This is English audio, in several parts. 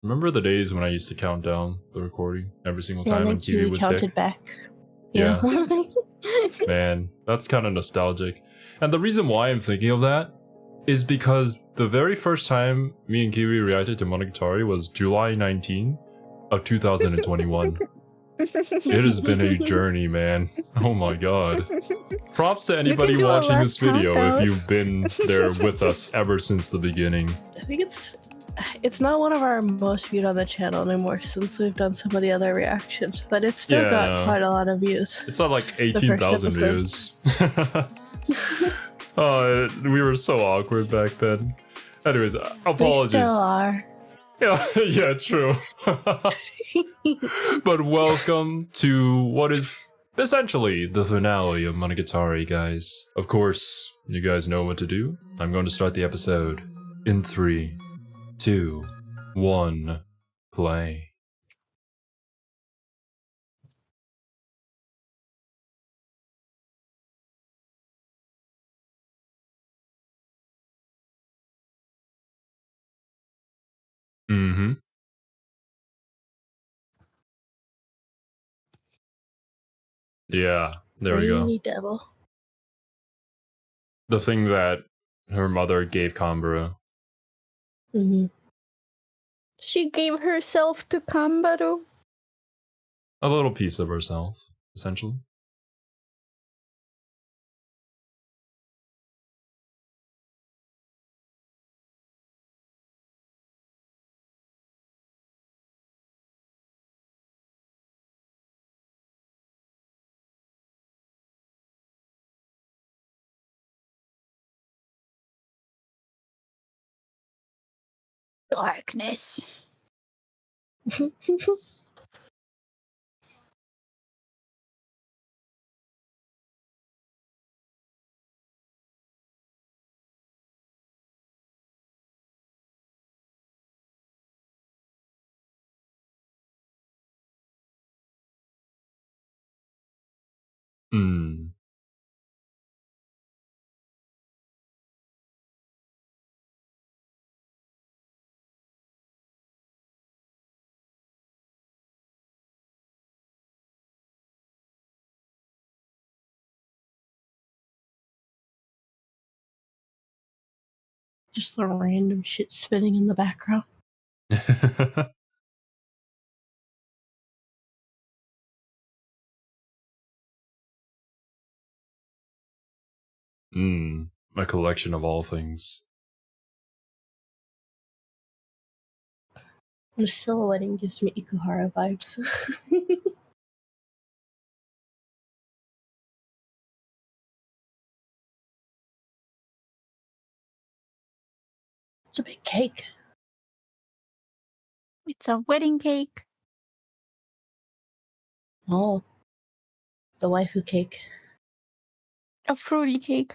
Remember the days when I used to count down the recording every single time and and TV would counted tick? back. Yeah. Man, that's kind of nostalgic. And the reason why I'm thinking of that is because the very first time me and Kiwi reacted to Monogatari was July 19 of 2021. It has been a journey, man. Oh my god. Props to anybody watching this video if you've been there with us ever since the beginning. I think it's not one of our most viewed on the channel anymore since we've done some of the other reactions, but it's still got quite a lot of views. It's at like 18,000 views. Oh, we were so awkward back then. Anyways, apologies. We still are. Yeah, true. But welcome to what is essentially the finale of Monogatari, guys. Of course, you guys know what to do. I'm going to start the episode in 3, 2, 1, play. Mm-hmm. Yeah, there we go. Rainy devil. The thing that her mother gave Kambaro. Mm-hmm. She gave herself to Kambaro. A little piece of herself, essentially. Darkness. Hmm. Just the random shit spinning in the background. A collection of all things. The silhouetting gives me Ikuhara vibes. It's a big cake. It's a wedding cake. Oh. The waifu cake. A fruity cake.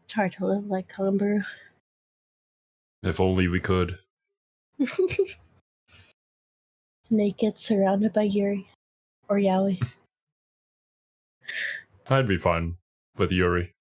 It's hard to live like Kambaro. If only we could. Naked, surrounded by Yuri. Or Yaoi. I'd be fine with Yuri.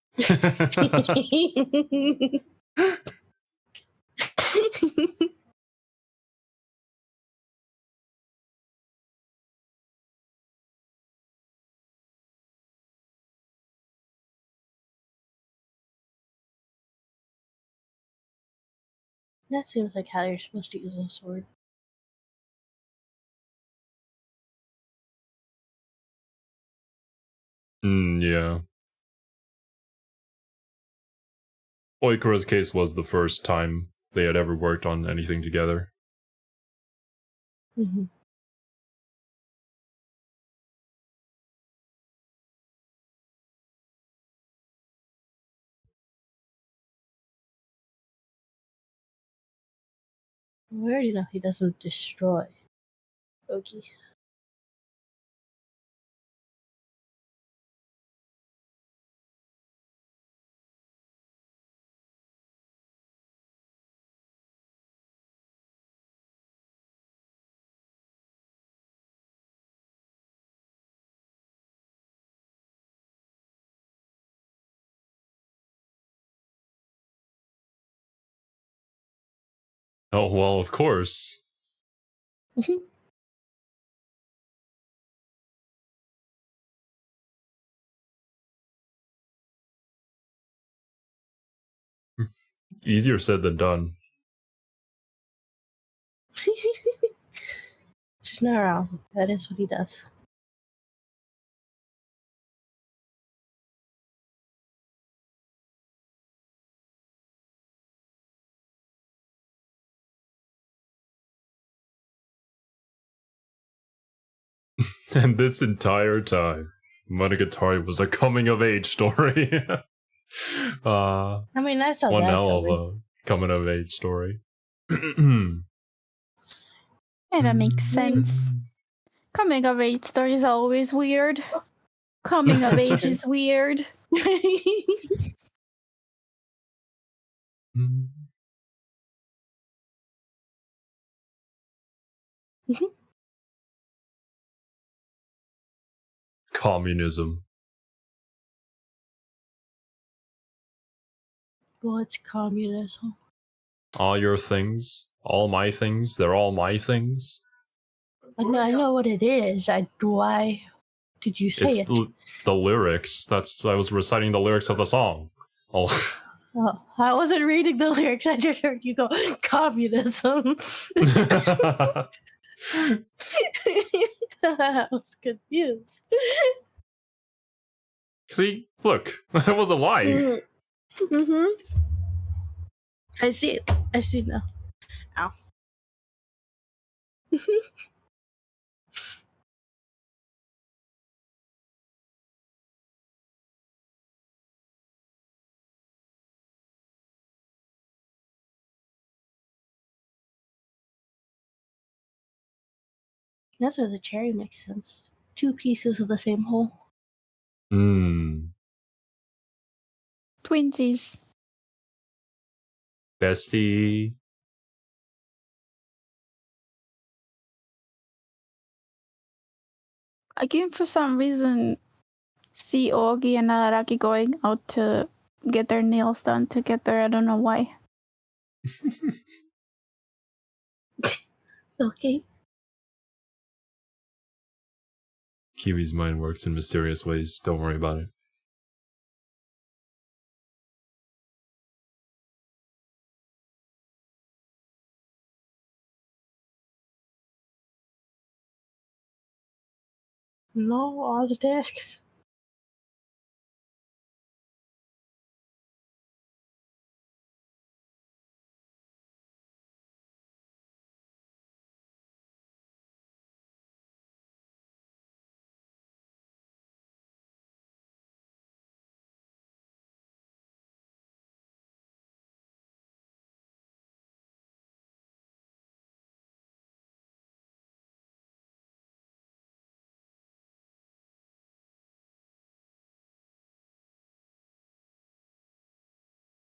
That seems like how you're supposed to use a sword. Yeah. Oikura's case was the first time they had ever worked on anything together. Mm-hmm. We already know he doesn't destroy Ougi. Oh, well, of course. Easier said than done. She's not around. That is what he does. And this entire time, Monogatari was a coming-of-age story. I mean, I saw one that hell of coming. a coming-of-age story. Yeah, that makes sense. Coming of age stories are always weird. Coming of That's age right. is weird. Communism. What's communism? All your things, all my things, they're all my things. I know what it is. Why did you say It's it? the lyrics. I was reciting the lyrics of the song. Oh. Oh, I wasn't reading the lyrics. I just heard you go, communism. I was confused. See, look, that was a lie. Mm-hmm. I see it. I see now. Ow. That's where the cherry makes sense. Two pieces of the same whole. Twinsies. Bestie. I can, for some reason, see Ougi and Araki going out to get their nails done together. I don't know why. Okay. Kiwi's mind works in mysterious ways. Don't worry about it. No, all the desks.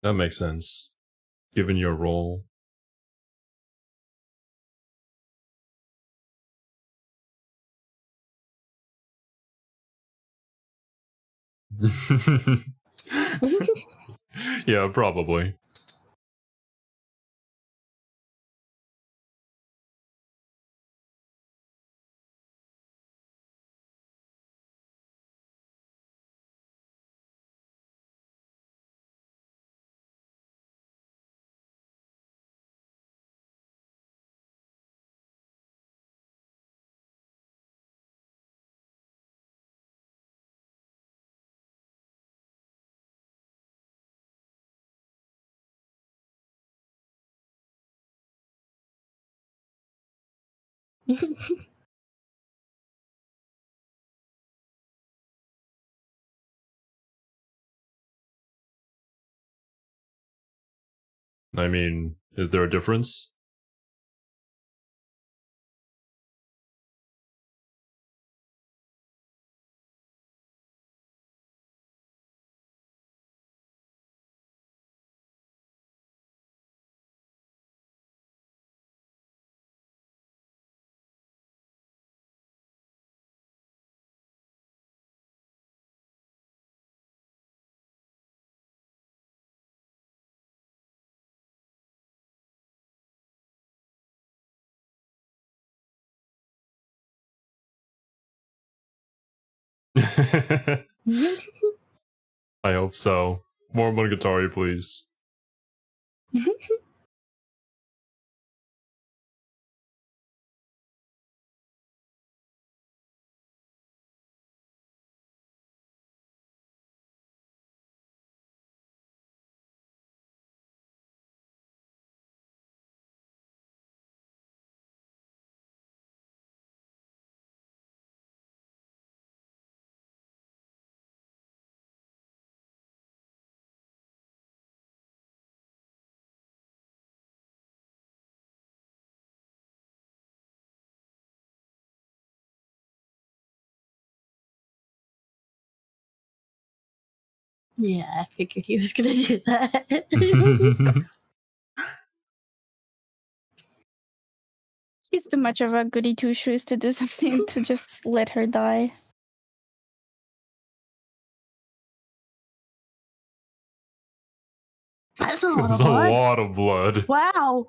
That makes sense. Given your role. Yeah, probably. I mean, is there a difference? I hope so. More Monogatari, please. Yeah, I figured he was gonna do that. He's too much of a goody two shoes to do something to just let her die. That's a lot That's of a blood. lot of blood. Wow.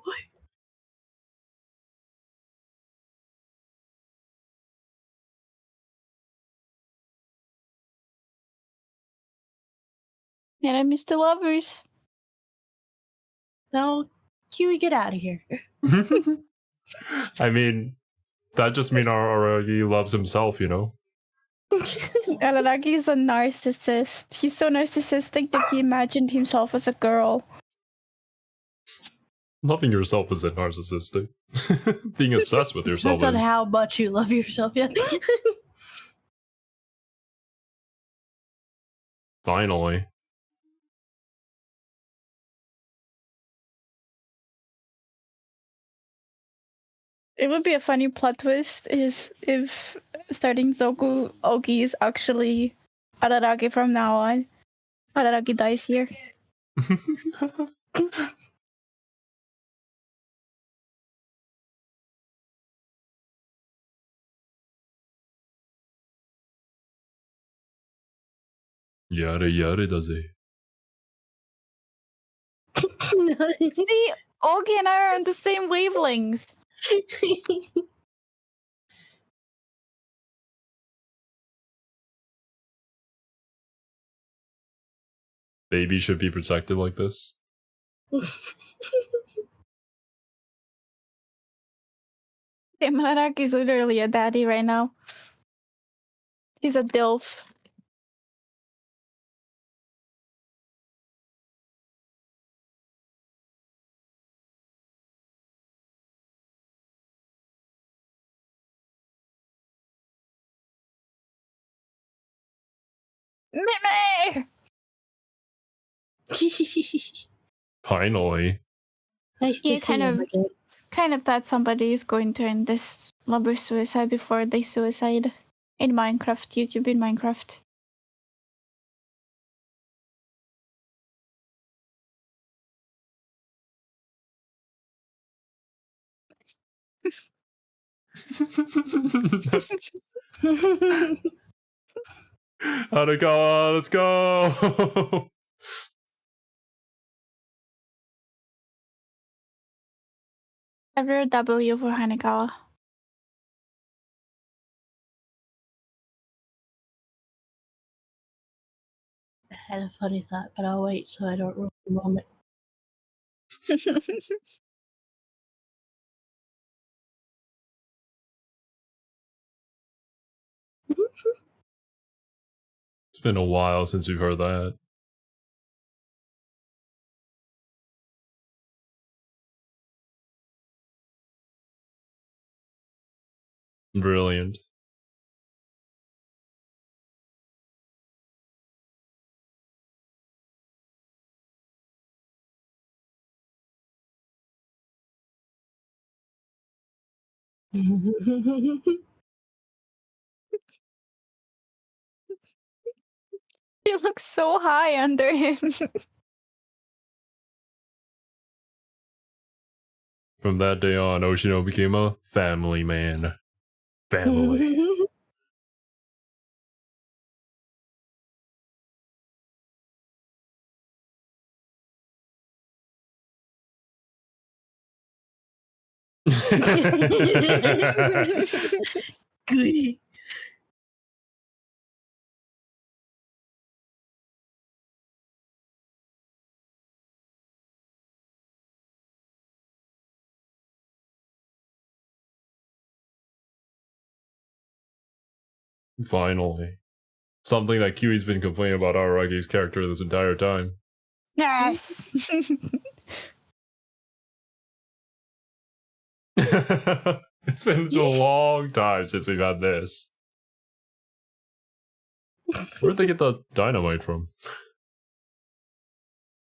And I miss the lovers. No, Kiwi, get out of here. I mean, that just means Araragi loves himself, you know? Araragi is a narcissist. He's so narcissistic that he imagined himself as a girl. Loving yourself isn't narcissistic. Being obsessed with yourself Depends on is. how much you love yourself. Yeah. Finally. It would be a funny plot twist is if starting Zoku Ougi is actually Araragi from now on. Araragi dies here. Yare yare daze. See, Ougi and I are on the same wavelength. Babies should be protected like this. Damn, Araragi's literally a daddy right now. He's a DILF. Meme! Finally. Nice to Yeah, see him again. Kind of thought somebody is going to end this lover suicide before they suicide. In Minecraft, YouTube in Minecraft. Hanekawa, let's go! Ever W for Hanekawa. I had a funny thought, but I'll wait so I don't ruin the moment. It's been a while since we've heard that. Brilliant. He looks so high under him. From that day on, Oshino became a family man. Family. Good. Finally. Something that Kiwi's been complaining about Aragi's character this entire time. Yes. It's been a long time since we've had this. Where'd they get the dynamite from?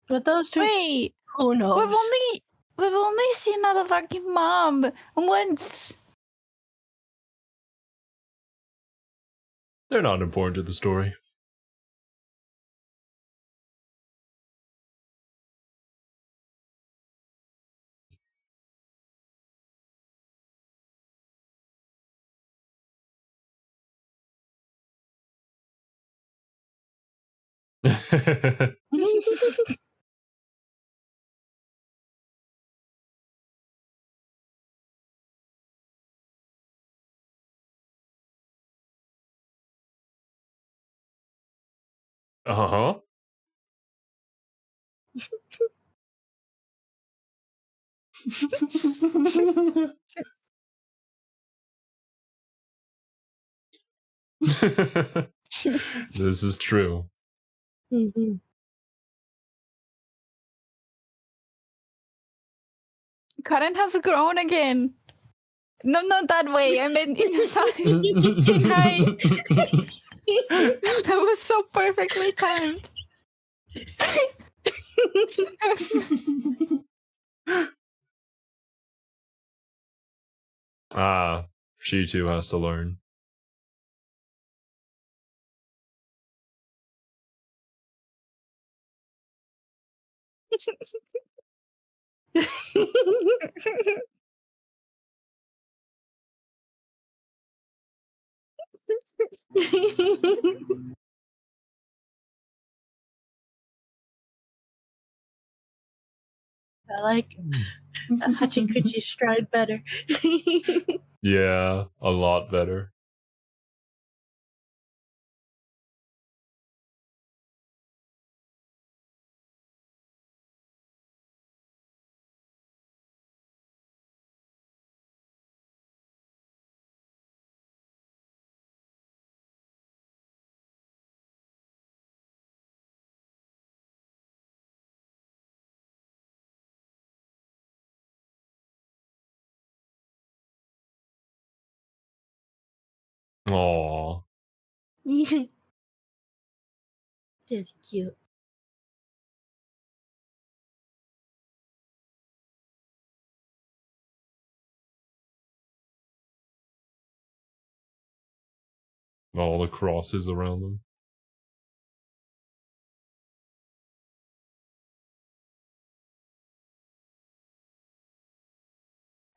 But those two, Wait, who knows? we've only seen Araragi's mom once. They're not important to the story. Uh-huh. This is true. Mm-hmm. Karen has grown again. No, not that way. I meant inside. Right. That was so perfectly timed. Ah, she too has to learn. I like Hachikuchi's stride better. Yeah, a lot better. Aww. That's cute. All the crosses around them.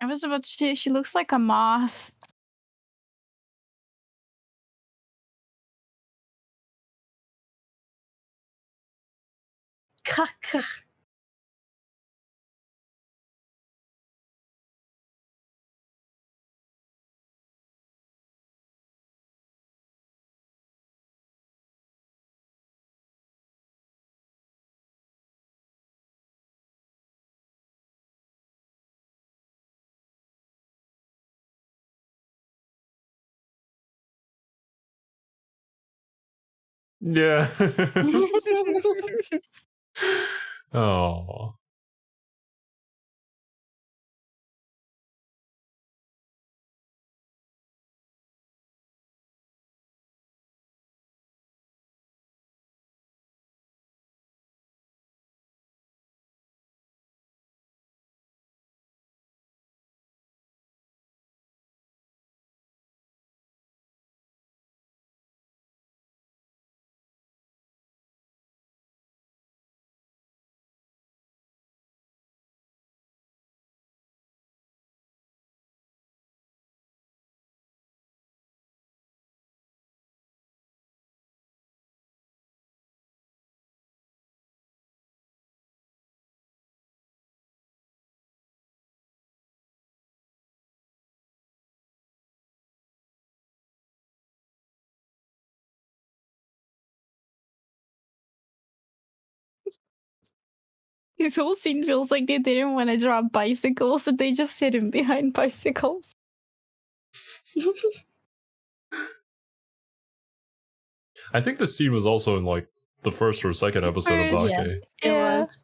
I was about to say, she looks like a moth. Kaka. Yeah. Aww. This whole scene feels like they didn't want to drop bicycles, so they just hid him behind bicycles. I think the scene was also in like the first or second episode of Bake. Yeah, it was.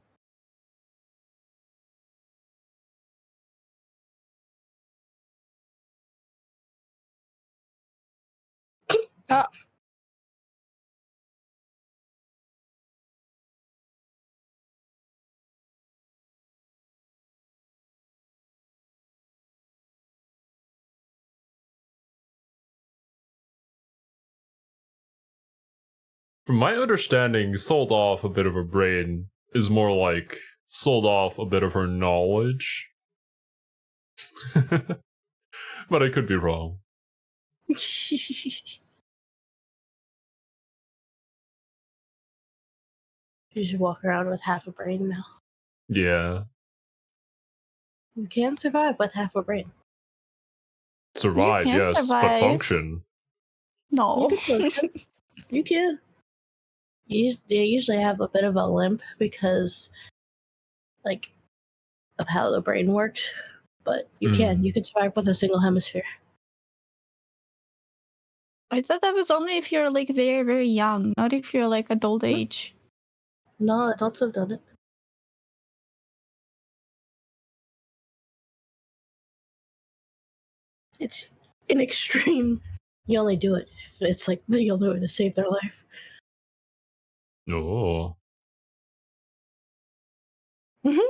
From my understanding, sold off a bit of her brain is more like sold off a bit of her knowledge. But I could be wrong. You should walk around with half a brain now. Yeah. You can survive with half a brain. Survive, can yes, survive. but function. No. You can. They usually have a bit of a limp because, like, of how the brain works. But you can. You can survive with a single hemisphere. I thought that was only if you're like very, very young, not if you're like adult age. No, adults have done it. It's an extreme. You only do it if it's like the only way to save their life. Oh. Mate.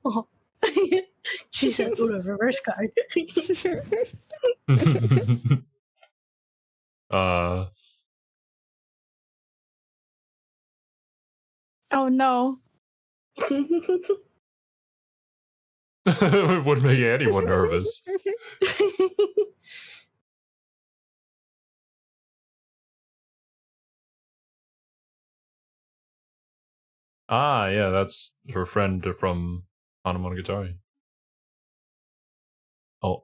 Oh. She said, "Ooh, a reverse card." Oh no. It wouldn't make anyone nervous. Ah, yeah, that's her friend from Monogatari. Oh.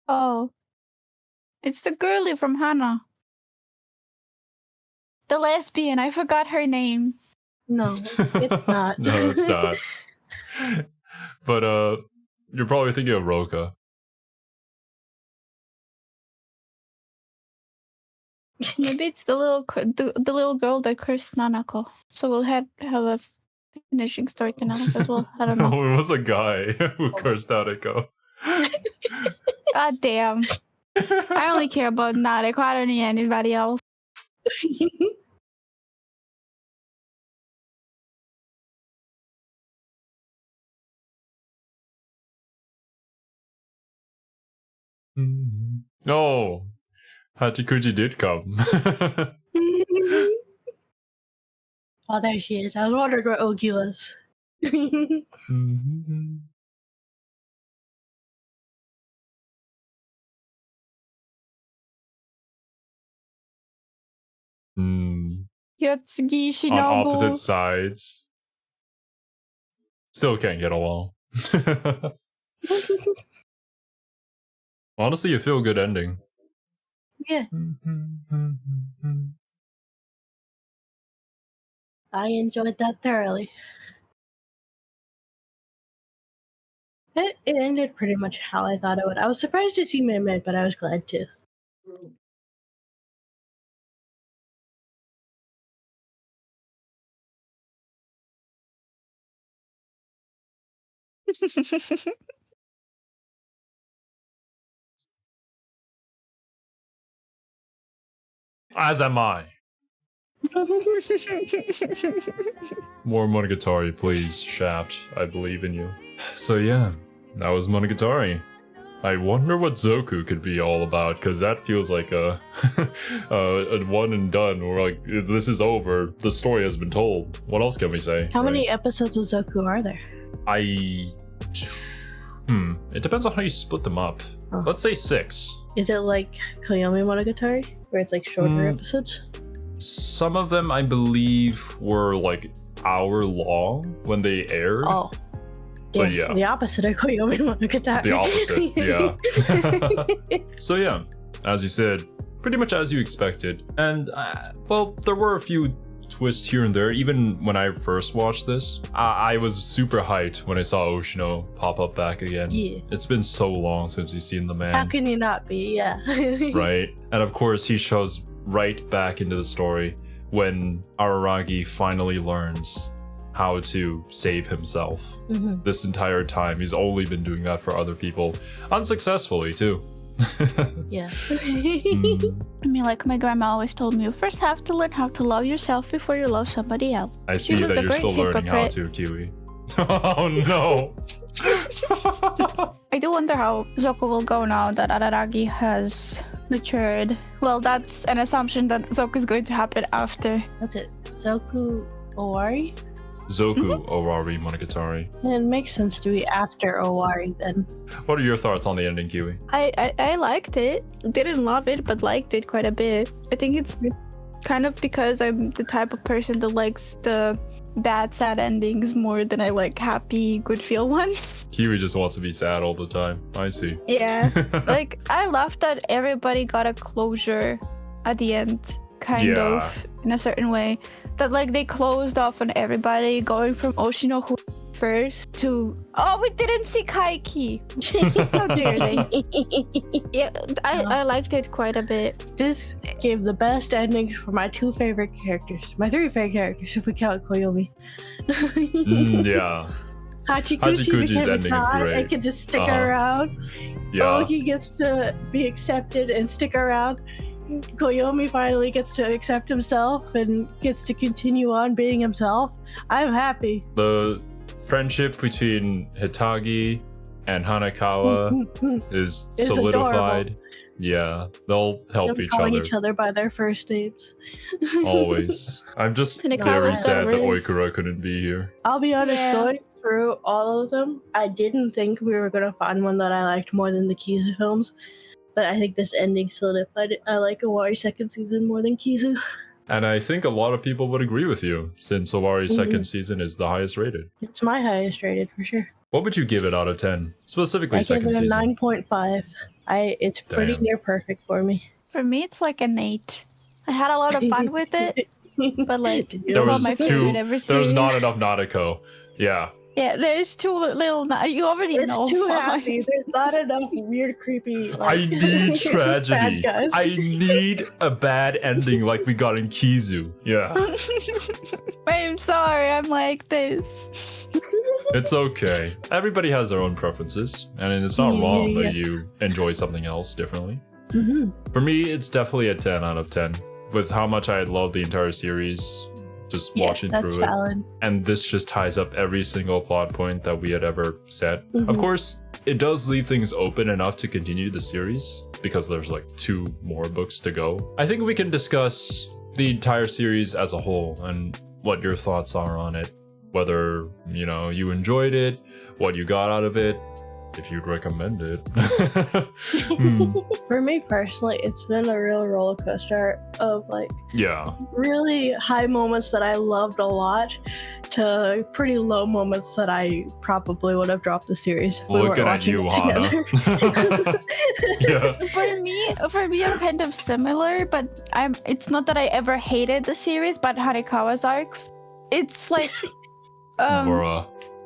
Oh. It's the girlie from Hana. The lesbian, I forgot her name. No, it's not. No, it's not. But you're probably thinking of Roka. Maybe it's the little girl that cursed Nanako. So we'll have a finishing story to Nanako as well. I don't know. No, it was a guy who cursed out Echo. God damn. I only care about Nanako. I don't need anybody else. Oh, Hachikuji did come. Oh, there she is. I was wondering where Ougi was. Yotsugi Shinobu. On opposite sides. Still can't get along. Honestly, a feel-good ending. Yeah. I enjoyed that thoroughly. It ended pretty much how I thought it would. I was surprised to see Mehmet, but I was glad too. As am I. More Monogatari, please, Shaft. I believe in you. So yeah, that was Monogatari. I wonder what Zoku could be all about, because that feels like a one and done, or like, this is over, the story has been told. What else can we say? How many episodes of Zoku are there? It depends on how you split them up. Oh. Let's say 6. Is it like Koyomi Monogatari, where it's like shorter episodes? Some of them, I believe, were like hour long when they aired. Oh. But yeah. The opposite of Koyomi Monogatari. The opposite, yeah. So yeah, as you said, pretty much as you expected. And, well, there were a few twists here and there. Even when I first watched this, I was super hyped when I saw Oshino pop up back again. Yeah. It's been so long since you've seen the man. How can you not be? Yeah. Right? And of course, he shows right back into the story when Araragi finally learns how to save himself. Mm-hmm. This entire time, he's only been doing that for other people. Unsuccessfully, too. Yeah. I mean, like my grandma always told me, you first have to learn how to love yourself before you love somebody else. I see was that a you're great still learning how to, Kiwi. Oh no! I do wonder how Zoku will go now that Araragi has matured. Well, that's an assumption that Zoku is going to happen after. That's it. Zoku Owari? Zoku Owarimonogatari. It makes sense to be after Owari then. What are your thoughts on the ending, Kiwi? I liked it. Didn't love it, but liked it quite a bit. I think it's kind of because I'm the type of person that likes the bad, sad endings more than I like happy, good feel ones. Kiwi just wants to be sad all the time. I see. Yeah. Like, I love that everybody got a closure at the end, kind of, in a certain way. That, like, they closed off on everybody, going from Oshino who first to, oh, we didn't see Kaiki. How dare they? Yeah, I liked it quite a bit. This gave the best endings for my 2 favorite characters. My 3 favorite characters, if we count Koyomi. Yeah. Hachikuchi's ending is great. It can just stick around. Yeah. Ougi gets to be accepted and stick around. Koyomi finally gets to accept himself and gets to continue on being himself. I'm happy. The friendship between Hitagi and Hanekawa is solidified. Adorable. Yeah, they'll help each calling other. each other by their first names. Always. I'm just Hanekawa very sad that is- Oikura couldn't be here. I'll be honest, Yeah. going through all of them, I didn't think we were going to find one that I liked more than the Kizu films. But I think this ending solidified it. I like Owari's second season more than Kizu. And I think a lot of people would agree with you, since Owari's second season is the highest rated. It's my highest rated for sure. What would you give it out of 10? Specifically I give second it a season. 9.5. It's pretty Damn. near perfect for me. For me, it's like an 8. I had a lot of fun with it, but like, it's There not was my favorite ever series. there was not enough Nadeko. Yeah. Yeah, there's too little. You already It's know. too happy. There's not enough weird, creepy. Like, I need tragedy. bad guys. I need a bad ending like we got in Kizu. Yeah. I'm sorry, I'm like this. It's okay. Everybody has their own preferences, and it's not wrong Yeah. that you enjoy something else differently. Mhm. For me, it's definitely a 10 out of 10. With how much I loved the entire series, just Yeah, watching that's through it. valid. And this just ties up every single plot point that we had ever set. Mhm. Of course, it does leave things open enough to continue the series, because there's like 2 more books to go. I think we can discuss the entire series as a whole and what your thoughts are on it. Whether, you enjoyed it, what you got out of it, if you'd recommend it. For me personally, it's been a real roller coaster of like Yeah. really high moments that I loved a lot to pretty low moments that I probably would have dropped the series if we weren't Looking at watching you, it Hana. together. Yeah. For me, I'm kind of similar, but it's not that I ever hated the series, but Hanekawa's arcs, it's like, Bruh.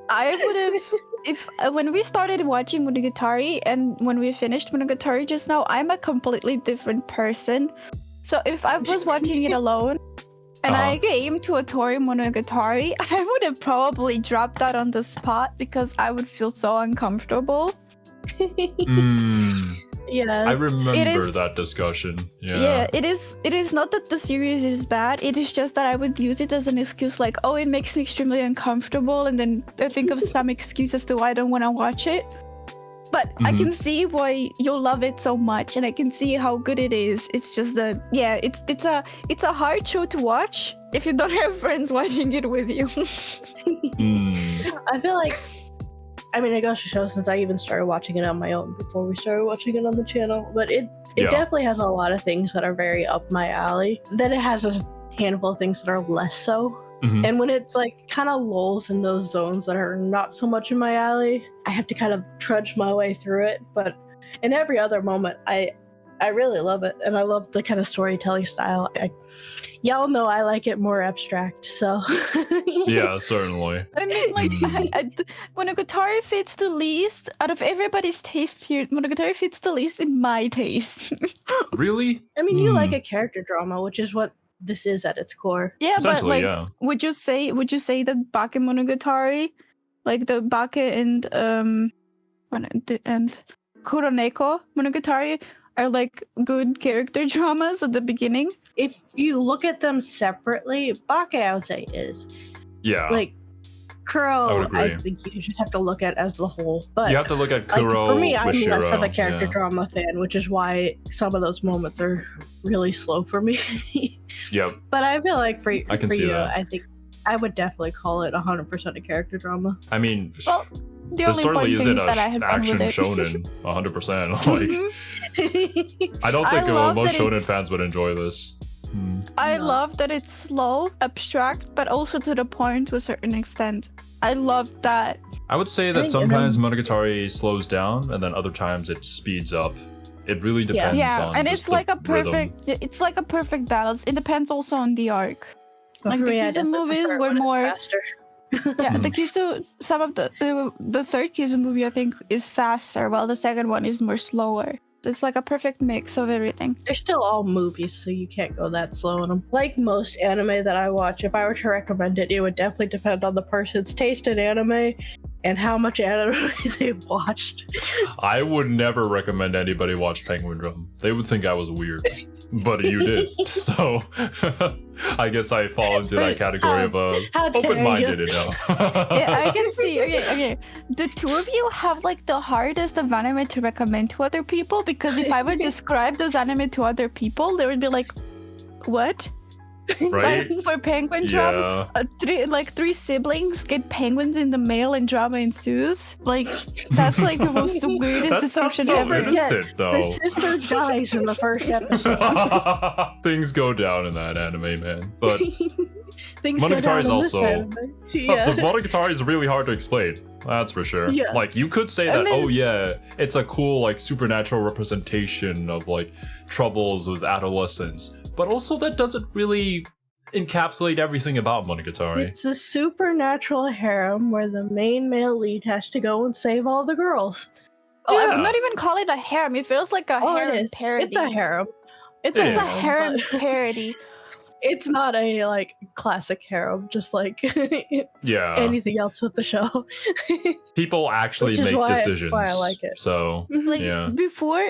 I would have, when we started watching Monogatari and when we finished Monogatari just now, I'm a completely different person. So if I was watching it alone and I came to a Tori Monogatari, I would have probably dropped out on the spot because I would feel so uncomfortable. Yeah. I remember is- that discussion. Yeah, it is not that the series is bad, it is just that I would use it as an excuse like, oh, it makes me extremely uncomfortable, and then I think of some excuse as to why I don't want to watch it. But I can see why you love it so much, and I can see how good it is. It's just that, yeah, it's a hard show to watch if you don't have friends watching it with you. I feel like, I mean, it goes to show since I even started watching it on my own before we started watching it on the channel, but it definitely has a lot of things that are very up my alley. Then it has a handful of things that are less so. And when it's like kind of lulls in those zones that are not so much in my alley, I have to kind of trudge my way through it. But in every other moment, I really love it, and I love the kind of storytelling style. Y'all know I like it more abstract, so Yeah, certainly. I mean, like, Monogatari fits the least out of everybody's taste here. Monogatari fits the least in my taste. Really? I mean, you like a character drama, which is what this is at its core. Yeah, but Essentially, like, yeah. would you say that Bakemonogatari, like the Bake and Kuroneko Monogatari, are like good character dramas at the beginning? If you look at them separately, Bake, I would say, is. Yeah. Like, Kuro, agree. I think you just have to look at as the whole. But You have to look at Kuro, for me, I'm with less of a Shiro, character yeah. drama fan, which is why some of those moments are really slow for me. Yep. But I feel like for can see you, that. I think I would definitely call it 100% a character drama. I mean, Well, the this only certainly important thing isn't is that I an have fun action with it. shonen 100%. Like, I don't think I love most that shonen it's- fans would enjoy this. I No. love that it's slow, abstract, but also to the point to a certain extent. I love that. I would say that think- sometimes Monogatari slows down, and then other times it speeds up. It really depends Yeah, on and just it's like the a perfect. rhythm. It's like a perfect balance. It depends also on the arc. But Like for the me, I Kizu definitely movies prefer it were when it's more. faster. Yeah, the Kizu. Some of the third Kizu movie I think is faster, while the second one is more slower. It's like a perfect mix of everything. They're still all movies, so you can't go that slow in them. Like most anime that I watch, if I were to recommend it, it would definitely depend on the person's taste in anime and how much anime they've watched. I would never recommend anybody watch Penguin Drum. They would think I was weird. But you did. So I guess I fall into that category of how dare open-minded you. enough. Yeah, I can see. Okay. The two of you have like the hardest of anime to recommend to other people, because if I would describe those anime to other people, they would be like, "What?" Right? Like for Penguin Drum, Yeah. three siblings get penguins in the mail and drama ensues. Like that's like the most weirdest That sounds description so ever. innocent, The though. sister dies in the first episode. Things go down in that anime, man. But Things go Monogatari down is in this also- anime. the Yeah. Monogatari is really hard to explain. That's for sure. Yeah. Like, you could say I that, mean- oh yeah, it's a cool, like, supernatural representation of, like, troubles with adolescence. But also that doesn't really encapsulate everything about Monogatari. It's a supernatural harem where the main male lead has to go and save all the girls. Oh, I Yeah. would not even call it a harem. It feels like a Oh, harem it is. parody. It's a harem. It's It a It's a is. harem but parody. It's not a like classic harem, just like Yeah. anything else with the show. People actually Which is make why decisions. I like it. So, Like yeah. before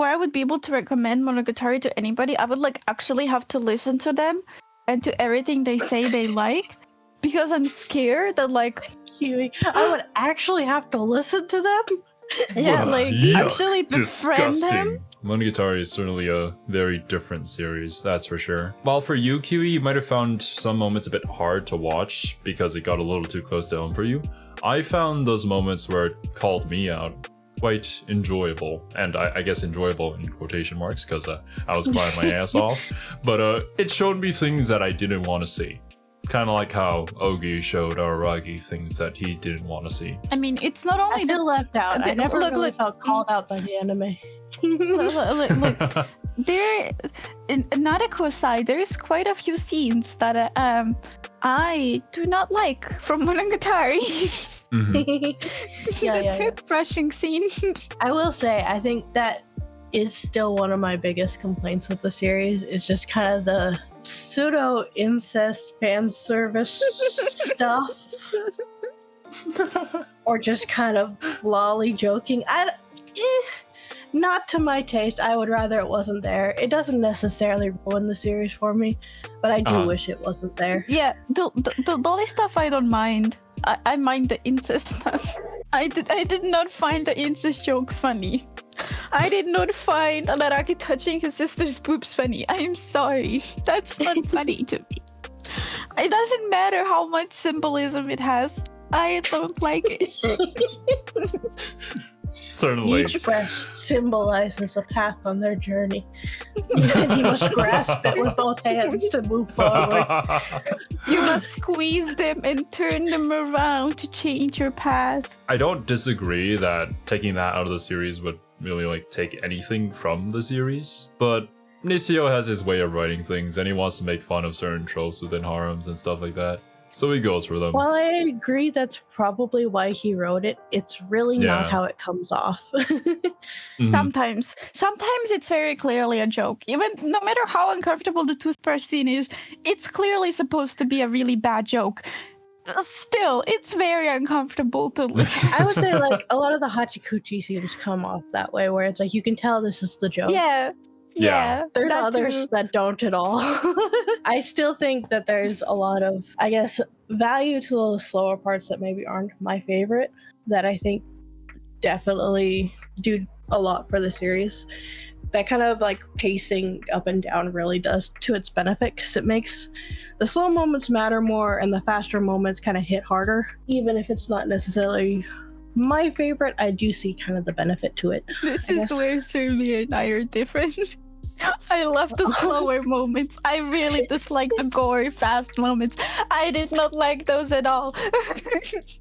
I would be able to recommend Monogatari to anybody, I would like actually have to listen to them and to everything they say they like, because I'm scared that like Kiwi, I would actually have to listen to them. yeah, Ugh, like yuck, actually befriend them. Monogatari is certainly a very different series, that's for sure. While for you, Kiwi, you might have found some moments a bit hard to watch because it got a little too close to home for you. I found those moments where it called me out quite enjoyable, and I guess enjoyable in quotation marks because I was crying my ass off. But it showed me things that I didn't want to see. Kind of like how Ougi showed Araragi things that he didn't want to see. I mean, it's not I only feel left out. I Look, never really look, felt called out by the anime. look, there in Nadeko side, there's quite a few scenes that I do not like from Monogatari. Mhm. The yeah. toothbrushing scene. I will say, I think that is still one of my biggest complaints with the series. Is just kind of the pseudo incest fan service stuff, or just kind of lolly joking. Not to my taste. I would rather it wasn't there. It doesn't necessarily ruin the series for me, but I do wish it wasn't there. Yeah, the lolly stuff I don't mind. I mind the incest stuff. I did not find the incest jokes funny. I did not find Alaraki touching his sister's boobs funny. I'm sorry. That's not funny to me. It doesn't matter how much symbolism it has. I don't like it. Certainly. Each breast symbolizes a path on their journey. And you must grasp it with both hands to move forward. You must squeeze them and turn them around to change your path. I don't disagree that taking that out of the series would really like take anything from the series, but Nisio has his way of writing things and he wants to make fun of certain tropes within harems and stuff like that. So he goes for them. While I agree that's probably why he wrote it, it's really not how it comes off. Sometimes it's very clearly a joke. Even no matter how uncomfortable the toothbrush scene is, it's clearly supposed to be a really bad joke. Still, it's very uncomfortable to look at. I would say like a lot of the hachikuchi scenes come off that way, where it's like you can tell this is the joke. Yeah. There's others that don't at all. I still think that there's a lot of, I guess, value to the slower parts that maybe aren't my favorite, that I think definitely do a lot for the series. That kind of like pacing up and down really does to its benefit, because it makes the slow moments matter more and the faster moments kind of hit harder. Even if it's not necessarily my favorite, I do see kind of the benefit to it. This is where Surmi and I are different. I love the slower moments. I really dislike the gory, fast moments. I did not like those at all.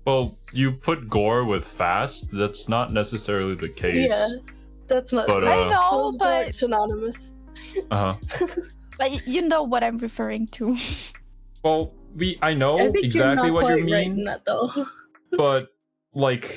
Well, you put gore with fast, that's not necessarily the case. Yeah, that's not. But, I know, those but are synonymous. but you know what I'm referring to. Well, I know I think exactly you're not what you quite mean, right in that, though. but like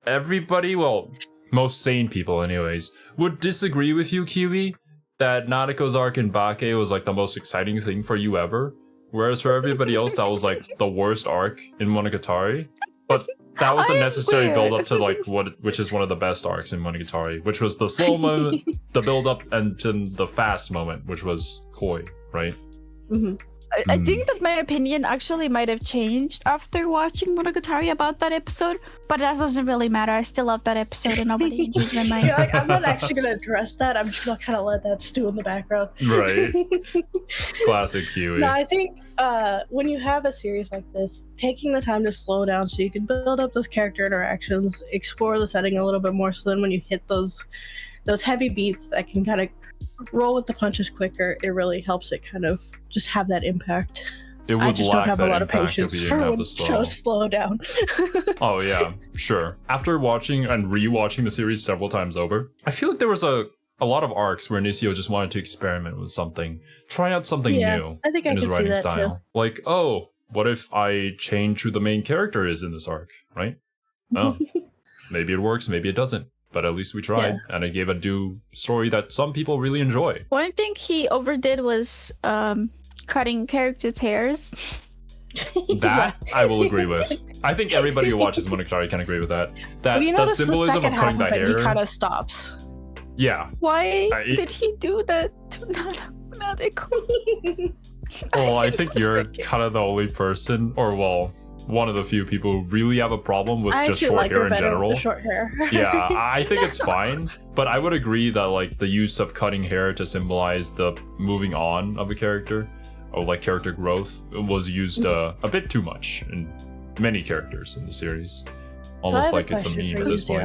everybody, well, most sane people anyways, would disagree with you, Kiwi, that Nadeko's arc in Bake was like the most exciting thing for you ever, whereas for everybody else that was like the worst arc in Monogatari. But that was a necessary build up to like which is one of the best arcs in Monogatari, which was the slow moment, the build up, and to the fast moment, which was Koi, right? Mm-hmm. I think that my opinion actually might have changed after watching Monogatari about that episode, but that doesn't really matter. I still love that episode and nobody changed their mind. Yeah, like, I'm not actually going to address that. I'm just going to kind of let that stew in the background. Right. Classic Kiwi. No, I think when you have a series like this, taking the time to slow down so you can build up those character interactions, explore the setting a little bit more, so then when you hit those heavy beats that can kind of roll with the punches quicker, it really helps it kind of just have that impact. It would I just don't have a lot of impact patience if you for didn't have when the slow. shows slow down. Oh yeah, sure. After watching and rewatching the series several times over, I feel like there was a lot of arcs where Nisio just wanted to experiment with something, try out something new I think in I his can see writing that style. too. Like, oh, what if I change who the main character is in this arc, right? Oh, maybe it works, maybe it doesn't. But at least we tried, and it gave a new story that some people really enjoy. One thing he overdid was cutting characters' hairs. That I will agree with. I think everybody who watches Monogatari can agree with that. That Well, you that notice the symbolism second of cutting half the of it, hair. he kind of stops. Yeah. Why did he do that to Nadeko? Well, I think you're kind of the only person, or well, one of the few people who really have a problem with I just actually short like hair her in better general. with the short hair. Yeah, I think it's fine, but I would agree that like the use of cutting hair to symbolize the moving on of a character, or like character growth, was used a bit too much in many characters in the series. Almost like it's a meme at this point.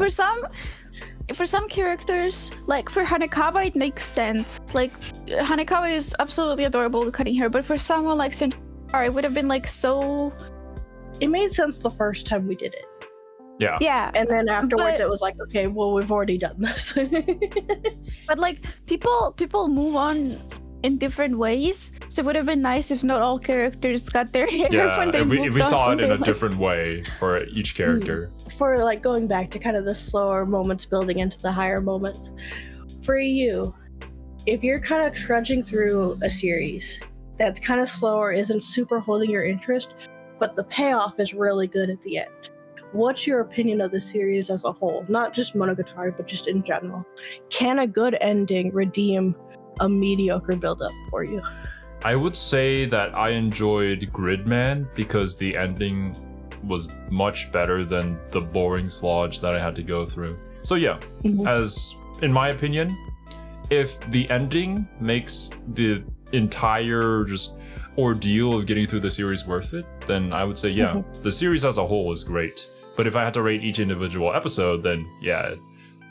For some characters, like for Hanekawa, it makes sense. Like Hanekawa is absolutely adorable with cutting hair, but for someone like Sentai, it would have been like so. It made sense the first time we did it. Yeah. Yeah. And then afterwards it was like, okay, well, we've already done this. But like people move on in different ways, so it would have been nice if not all characters got their hair when they if we on saw it in a life. different way for each character. For like going back to kind of the slower moments building into the higher moments, for you, if you're kind of trudging through a series that's kind of slower, isn't super holding your interest, but the payoff is really good at the end, what's your opinion of the series as a whole? Not just Monogatari, but just in general. Can a good ending redeem a mediocre build-up for you? I would say that I enjoyed Gridman because the ending was much better than the boring sludge that I had to go through. So yeah, as in my opinion, if the ending makes the entire just ordeal of getting through the series worth it, then I would say yeah, the series as a whole is great. But if I had to rate each individual episode, then yeah,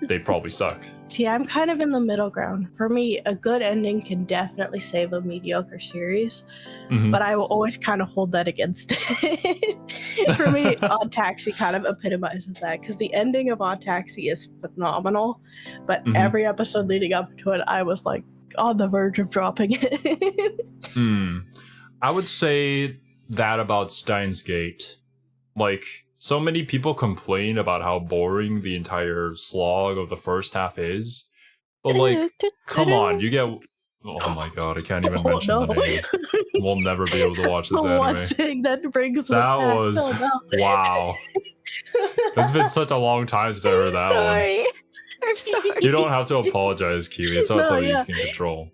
they'd probably suck. See, I'm kind of in the middle ground. For me, a good ending can definitely save a mediocre series, but I will always kind of hold that against it. For me, Odd Taxi kind of epitomizes that, because the ending of Odd Taxi is phenomenal, but every episode leading up to it, I was like on the verge of dropping it. I would say that about Steins Gate. Like, so many people complain about how boring the entire slog of the first half is. But like, come on, you get... Oh my god, I can't even mention the name. We'll never be able to watch this the anime. one thing that brings that back. was... Oh, no. Wow. It's been such a long time since I heard that Sorry. one. I'm sorry. You don't have to apologize, Kiwi. It's not something you can control.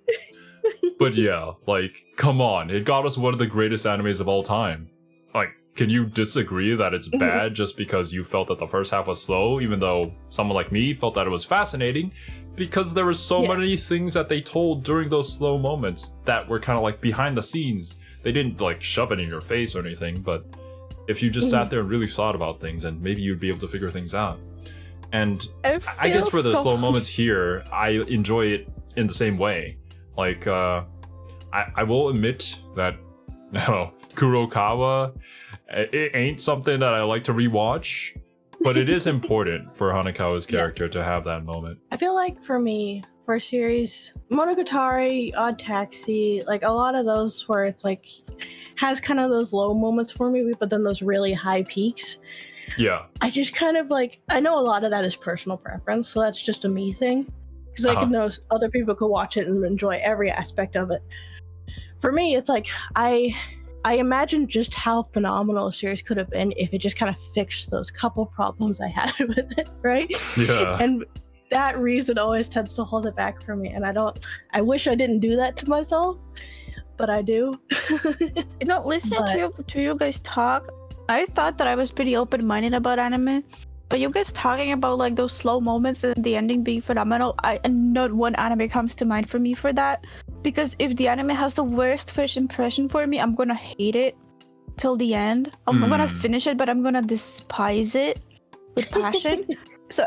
But yeah, like, come on. It got us one of the greatest animes of all time. Like, can you disagree that it's bad just because you felt that the first half was slow, even though someone like me felt that it was fascinating? Because there were so many things that they told during those slow moments that were kind of like behind the scenes. They didn't like shove it in your face or anything, but if you just sat there and really thought about things, and maybe you'd be able to figure things out. And I guess for the slow moments here, I enjoy it in the same way. Like, I will admit that, Kurokawa, it ain't something that I like to rewatch, but it is important for Hanekawa's character to have that moment. I feel like for me, for a series, Monogatari, Odd Taxi, like a lot of those where it's like, has kind of those low moments for me, but then those really high peaks. Yeah. I just kind of like, I know a lot of that is personal preference, so that's just a me thing. Because I can know other people could watch it and enjoy every aspect of it. For me, it's like, I imagine just how phenomenal a series could have been if it just kind of fixed those couple problems I had with it, right? Yeah. And that reason always tends to hold it back for me. And I wish I didn't do that to myself, but I do. Listening to you guys talk, I thought that I was pretty open-minded about anime. But you guys talking about like those slow moments and the ending being phenomenal, not one anime comes to mind for me for that. Because if the anime has the worst first impression for me, I'm gonna hate it till the end. I'm gonna finish it, but I'm gonna despise it with passion. So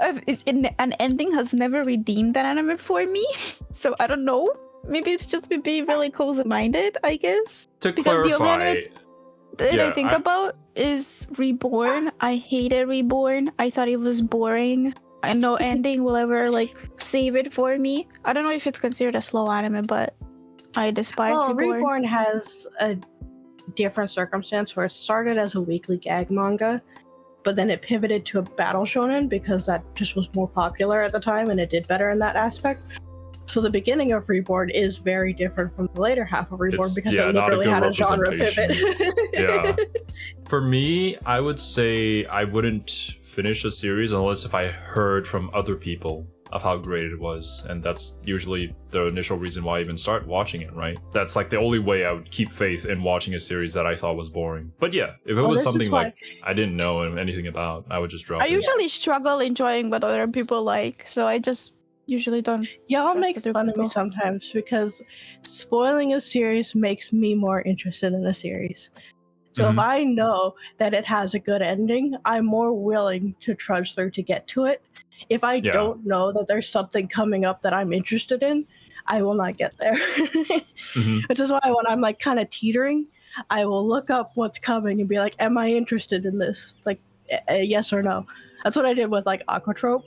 an ending has never redeemed that anime for me. So I don't know. Maybe it's just me being really close-minded, I guess. Because clarify, the only anime that I think about is Reborn. I hated Reborn. I thought it was boring. And no ending will ever like save it for me. I don't know if it's considered a slow anime, but I despise Reborn. Reborn has a different circumstance where it started as a weekly gag manga, but then it pivoted to a battle shonen because that just was more popular at the time and it did better in that aspect. So the beginning of Reborn is very different from the later half of Reborn because it literally had a genre pivot. Yeah. For me, I would say I wouldn't finish a series unless if I heard from other people of how great it was. And that's usually the initial reason why I even start watching it, right? That's like the only way I would keep faith in watching a series that I thought was boring. But yeah, if it was something like I didn't know anything about, I would just drop it. I usually struggle enjoying what other people like, so I just usually don't. Y'all make fun of me sometimes because spoiling a series makes me more interested in a series. So if I know that it has a good ending, I'm more willing to trudge through to get to it. If I don't know that there's something coming up that I'm interested in, I will not get there. Which is why when I'm like kind of teetering, I will look up what's coming and be like, am I interested in this? It's like, yes or no. That's what I did with like Aquatrope.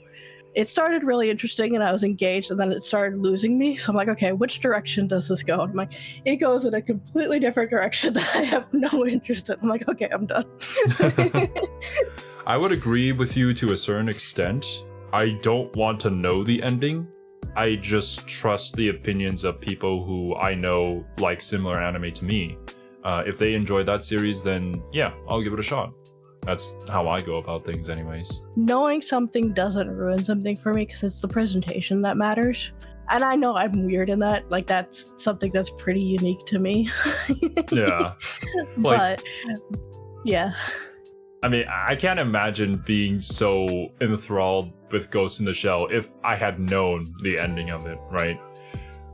It started really interesting and I was engaged, and then it started losing me. So I'm like, okay, which direction does this go? And I'm like, it goes in a completely different direction that I have no interest in. I'm like, okay, I'm done. I would agree with you to a certain extent. I don't want to know the ending. I just trust the opinions of people who I know like similar anime to me. If they enjoy that series, then yeah, I'll give it a shot. That's how I go about things anyways. Knowing something doesn't ruin something for me because it's the presentation that matters. And I know I'm weird in that. Like, that's something that's pretty unique to me. Yeah. But, yeah. I mean, I can't imagine being so enthralled with Ghost in the Shell if I had known the ending of it, right?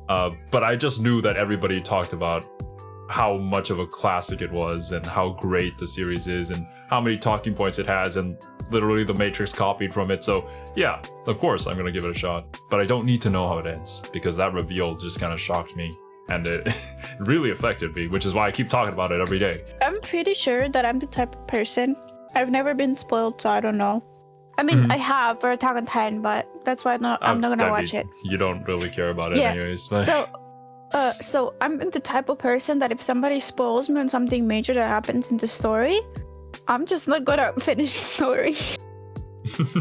But I just knew that everybody talked about how much of a classic it was and how great the series is and how many talking points it has, and literally the Matrix copied from it. So yeah, of course I'm gonna give it a shot, but I don't need to know how it ends because that reveal just kind of shocked me and it really affected me, which is why I keep talking about it every day. I'm pretty sure that I'm the type of person. I've never been spoiled, so I don't know. I mean, I have for Attack on Titan, but that's why I'm not gonna watch it. You don't really care about it anyways. But... So I'm the type of person that if somebody spoils me on something major that happens in the story, I'm just not gonna finish the story.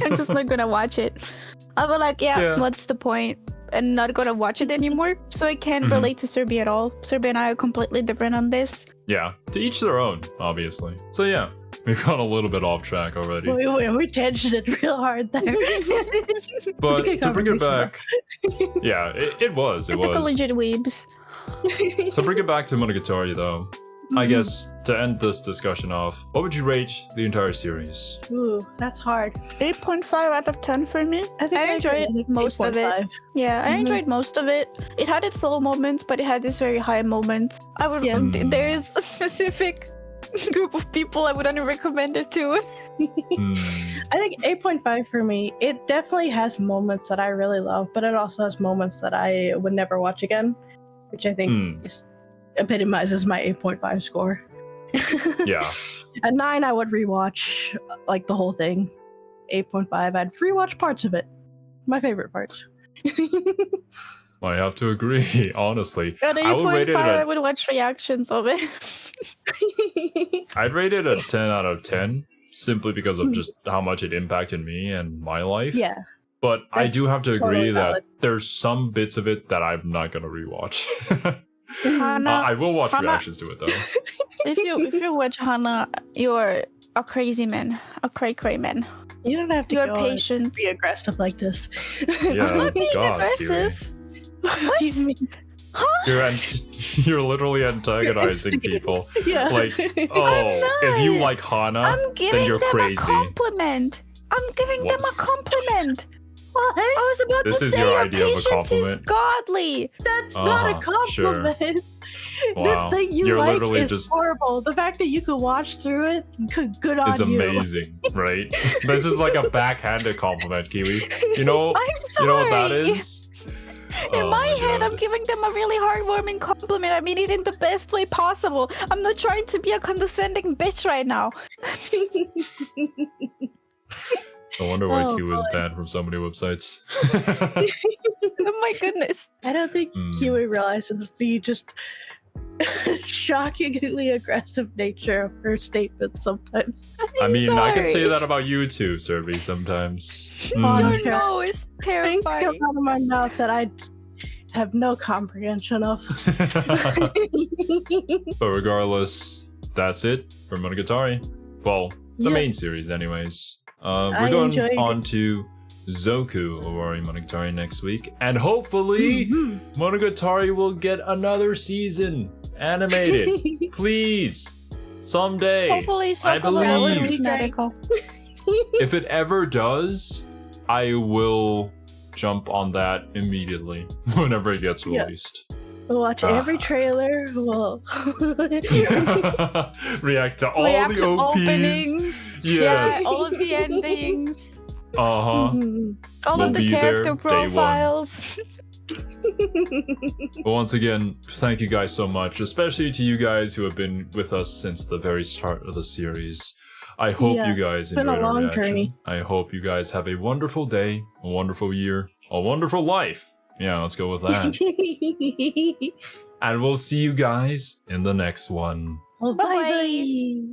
I'm just not gonna watch it. I'll be like, yeah, what's the point? And not gonna watch it anymore. So I can't relate to Serbi at all. Serbi and I are completely different on this. Yeah, to each their own, obviously. So yeah, we've gone a little bit off track already. We tangented real hard there. But to bring it back, yeah, it was. Legit weebs. To bring it back to Monogatari though, I guess to end this discussion off, what would you rate the entire series? Ooh, that's hard. 8.5 out of 10 for me. I enjoyed most of it. Yeah, I enjoyed most of it. It had its low moments, but it had its very high moments. There is a specific group of people I would only recommend it to. I think 8.5 for me. It definitely has moments that I really love, but it also has moments that I would never watch again, which I think epitomizes my 8.5 score. Yeah. A 9 I would rewatch like the whole thing. 8.5 I'd rewatch parts of it. My favorite parts. I have to agree, honestly. At 8.5 I would watch reactions of it. I'd rate it a 10 out of 10 simply because of just how much it impacted me and my life. Yeah. But I do have to agree that there's some bits of it that I'm not gonna rewatch. I will watch reactions to it though. If you watch Hana, you're a crazy man, a cray man. You don't have to go patient. Be aggressive like this. Yeah, I'm not being aggressive. What do you mean? You're literally antagonizing people. Yeah. Like, oh, if you like Hana, then you're crazy. A compliment. I'm giving them a compliment. What? I was about this to is say your your idea of a patience compliment. is godly. That's not a compliment. Sure. This thing you're like literally is just horrible. The fact that you could watch through it, good on you. Is amazing, right? This is like a backhanded compliment, Kiwi. You know, you know what that is? In my head, I'm giving them a really heartwarming compliment. I mean it in the best way possible. I'm not trying to be a condescending bitch right now. I wonder why Q was banned from so many websites. Oh my goodness. I don't think Kiwi realizes the just shockingly aggressive nature of her statements sometimes. I mean, I can say that about you too, Serbi, sometimes. No, it's terrifying. Things come out of my mouth that I have no comprehension of. But regardless, that's it for Monogatari. Well, the main series anyways. We're going on to Zoku Owarimonogatari next week, and hopefully Monogatari will get another season animated. Please, someday. Hopefully, I believe. If it ever does, I will jump on that immediately whenever it gets released. We'll watch every trailer. We'll react to all the OPs. Openings. Yes. Yeah, all of the endings. All of the character profiles. But once again, thank you guys so much, especially to you guys who have been with us since the very start of the series. I hope you guys enjoyed our reaction. Journey. I hope you guys have a wonderful day, a wonderful year, a wonderful life. Yeah, let's go with that. And we'll see you guys in the next one. Bye-bye.